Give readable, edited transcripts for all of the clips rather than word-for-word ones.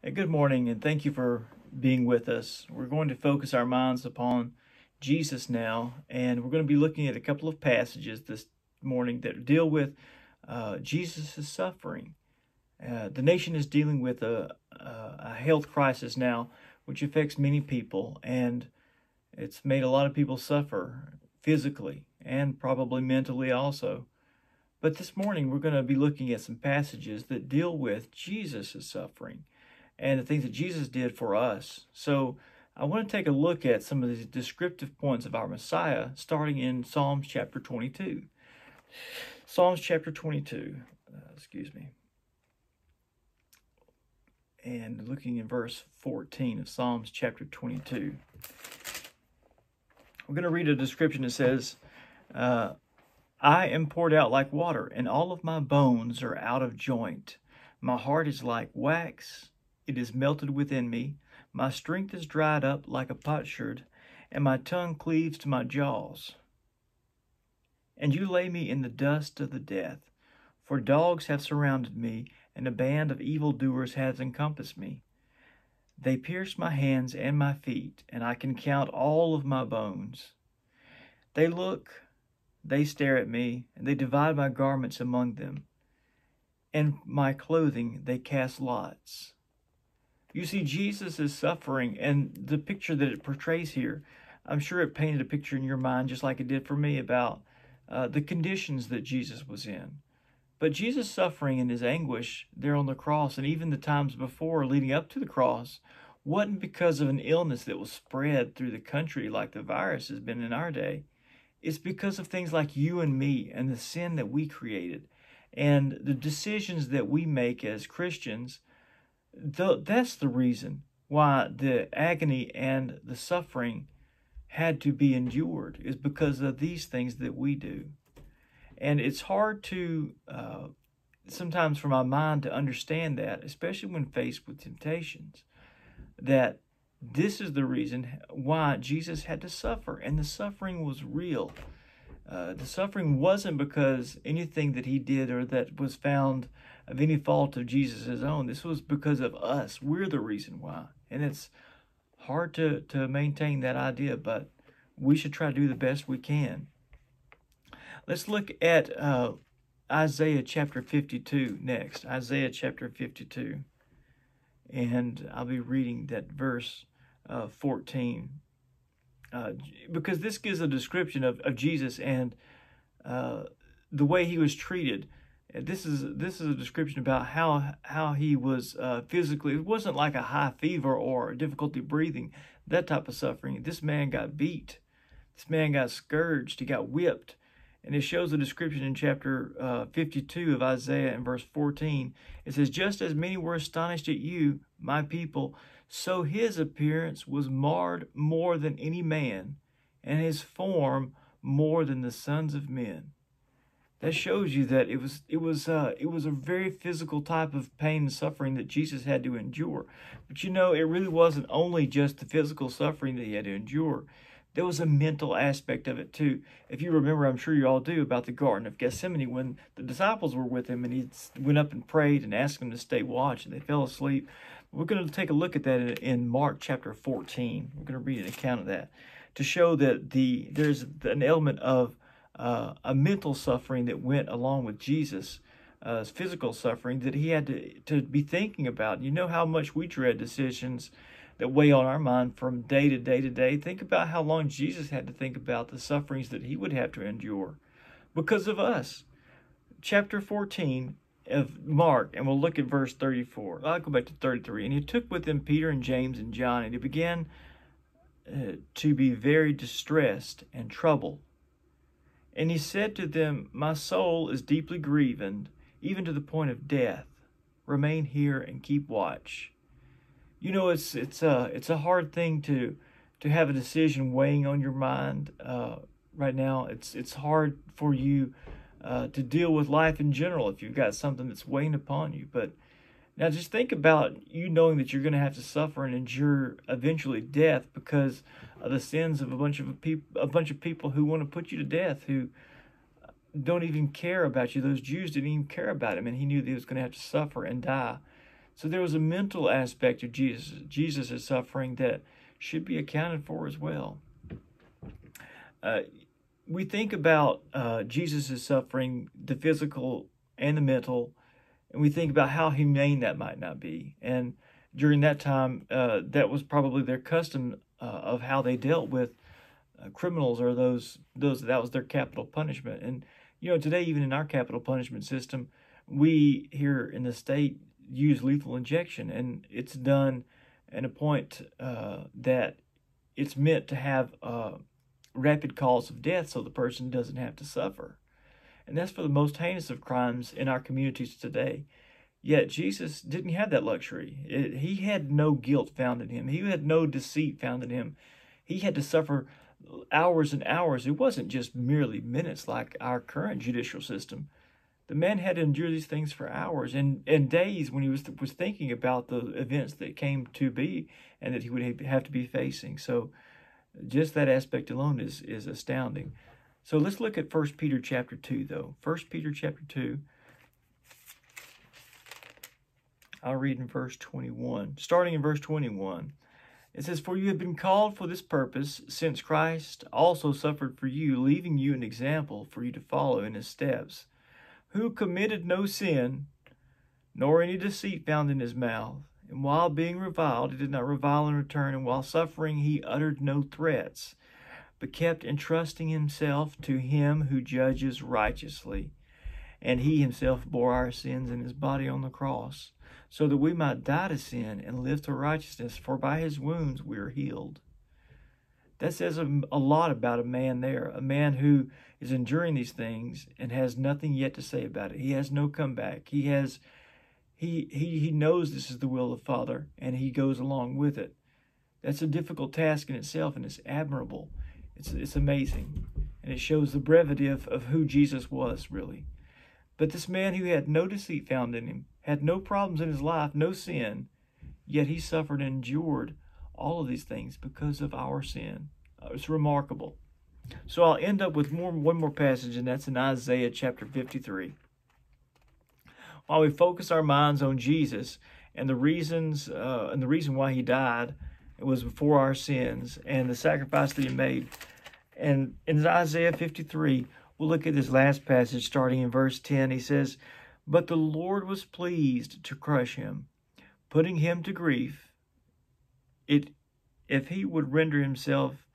Hey, good morning, and thank you for being with us. We're going to focus our minds upon Jesus now, and we're going to be looking at a couple of passages this morning that deal with Jesus' suffering. The nation is dealing with a health crisis now, which affects many people, and it's made a lot of people suffer physically and probably mentally also. But this morning, we're going to be looking at some passages that deal with Jesus' suffering and the things that Jesus did for us. So I want to take a look at some of the descriptive points of our Messiah, starting in Psalms chapter 22. Psalms chapter 22, and looking in verse 14 of Psalms chapter 22. We're going to read a description that says, I am poured out like water, and all of my bones are out of joint. My heart is like wax, it is melted within me. My strength is dried up like a potsherd, and my tongue cleaves to my jaws. And you lay me in the dust of the death, for dogs have surrounded me, and a band of evildoers has encompassed me. They pierce my hands and my feet, and I can count all of my bones. They stare at me, and they divide my garments among them, and my clothing they cast lots. You see, Jesus is suffering, and the picture that it portrays here, I'm sure it painted a picture in your mind, just like it did for me, about the conditions that Jesus was in. But Jesus' suffering and his anguish there on the cross, and even the times before leading up to the cross, wasn't because of an illness that was spread through the country like the virus has been in our day. It's because of things like you and me and the sin that we created and the decisions that we make as Christians. That's the reason why the agony and the suffering had to be endured, is because of these things that we do. And it's hard to sometimes for my mind to understand that, especially when faced with temptations, that this is the reason why Jesus had to suffer, and the suffering was real. The suffering wasn't because anything that he did or that was found of any fault of Jesus' own. This was because of us. We're the reason why. And it's hard to maintain that idea, but we should try to do the best we can. Let's look at Isaiah chapter 52 next. Isaiah chapter 52. And I'll be reading that verse 14. Because this gives a description of Jesus and the way he was treated. This is a description about how he was physically. It wasn't like a high fever or difficulty breathing, that type of suffering. This man got beat. This man got scourged. He got whipped. And it shows a description in chapter 52 of Isaiah in verse 14. It says, just as many were astonished at you, my people, so his appearance was marred more than any man, and his form more than the sons of men. That shows you that it was a very physical type of pain and suffering that Jesus had to endure. But it really wasn't only just the physical suffering that he had to endure. There was a mental aspect of it too. If you remember, I'm sure you all do, about the Garden of Gethsemane when the disciples were with him and he went up and prayed and asked them to stay watch and they fell asleep. We're going to take a look at that in Mark chapter 14. We're going to read an account of that to show that there's an element of a mental suffering that went along with Jesus' physical suffering that he had to be thinking about. You know how much we dread decisions that weigh on our mind from day to day to day. Think about how long Jesus had to think about the sufferings that he would have to endure because of us. Chapter 14 of Mark, and we'll look at verse 34. I'll go back to 33. And he took with him Peter and James and John, and he began to be very distressed and troubled. And he said to them, my soul is deeply grieved, even to the point of death. Remain here and keep watch. It's a hard thing to have a decision weighing on your mind right now. It's hard for you to deal with life in general if you've got something that's weighing upon you. But now just think about you knowing that you're going to have to suffer and endure eventually death because of the sins of a bunch of people who want to put you to death, who don't even care about you. Those Jews didn't even care about him, and he knew that he was going to have to suffer and die. So there was a mental aspect of Jesus' suffering that should be accounted for as well. We think about Jesus' suffering, the physical and the mental, and we think about how humane that might not be. And during that time, that was probably their custom of how they dealt with criminals, or those that was their capital punishment. And today, even in our capital punishment system, we here in the state use lethal injection, and it's done at a point that it's meant to have rapid cause of death so the person doesn't have to suffer. And that's for the most heinous of crimes in our communities today. Yet Jesus didn't have that luxury. He had no guilt found in him. He had no deceit found in him. He had to suffer hours and hours. It wasn't just merely minutes like our current judicial system. The man had to endure these things for hours and days when he was thinking about the events that came to be and that he would have to be facing. So just that aspect alone is astounding. So let's look at 1 Peter chapter 2, though. 1 Peter chapter 2. I'll read in verse 21. Starting in verse 21. It says, "For you have been called for this purpose, since Christ also suffered for you, leaving you an example for you to follow in his steps, who committed no sin, nor any deceit found in his mouth. And while being reviled, he did not revile in return. And while suffering, he uttered no threats, but kept entrusting himself to him who judges righteously. And he himself bore our sins in his body on the cross, so that we might die to sin and live to righteousness. For by his wounds we are healed." That says a lot about a man there, a man who is enduring these things and has nothing yet to say about it. He has no comeback. He knows this is the will of the Father, and he goes along with it. That's a difficult task in itself, and it's admirable. It's amazing, and it shows the brevity of who Jesus was, really. But this man who had no deceit found in him, had no problems in his life, no sin, yet he suffered and endured all of these things because of our sin. It's remarkable. So I'll end up with one more passage, and that's in Isaiah chapter 53. While we focus our minds on Jesus and the reason why he died, it was for our sins and the sacrifice that he made. And in Isaiah 53, we'll look at this last passage starting in verse 10. He says, "But the Lord was pleased to crush him, putting him to grief. If he would render himself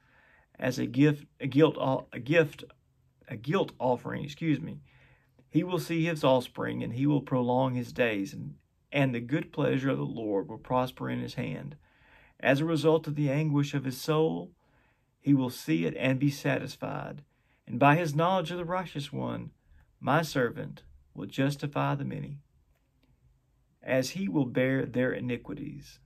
as a guilt offering, he will see his offspring, and he will prolong his days, and the good pleasure of the Lord will prosper in his hand. As a result of the anguish of his soul, he will see it and be satisfied. And by his knowledge of the righteous one, my servant will justify the many, as he will bear their iniquities.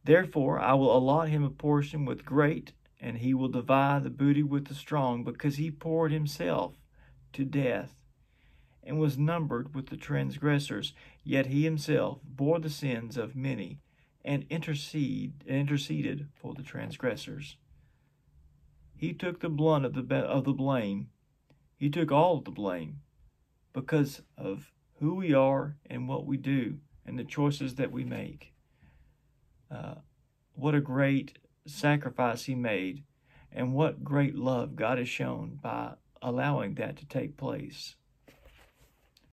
Therefore I will allot him a portion with great, and he will divide the booty with the strong, because he poured himself to death and was numbered with the transgressors. Yet he himself bore the sins of many and interceded for the transgressors. He took the blunt of the blame. He took all of the blame because of who we are and what we do and the choices that we make. What a great sacrifice he made, and what great love God has shown by allowing that to take place.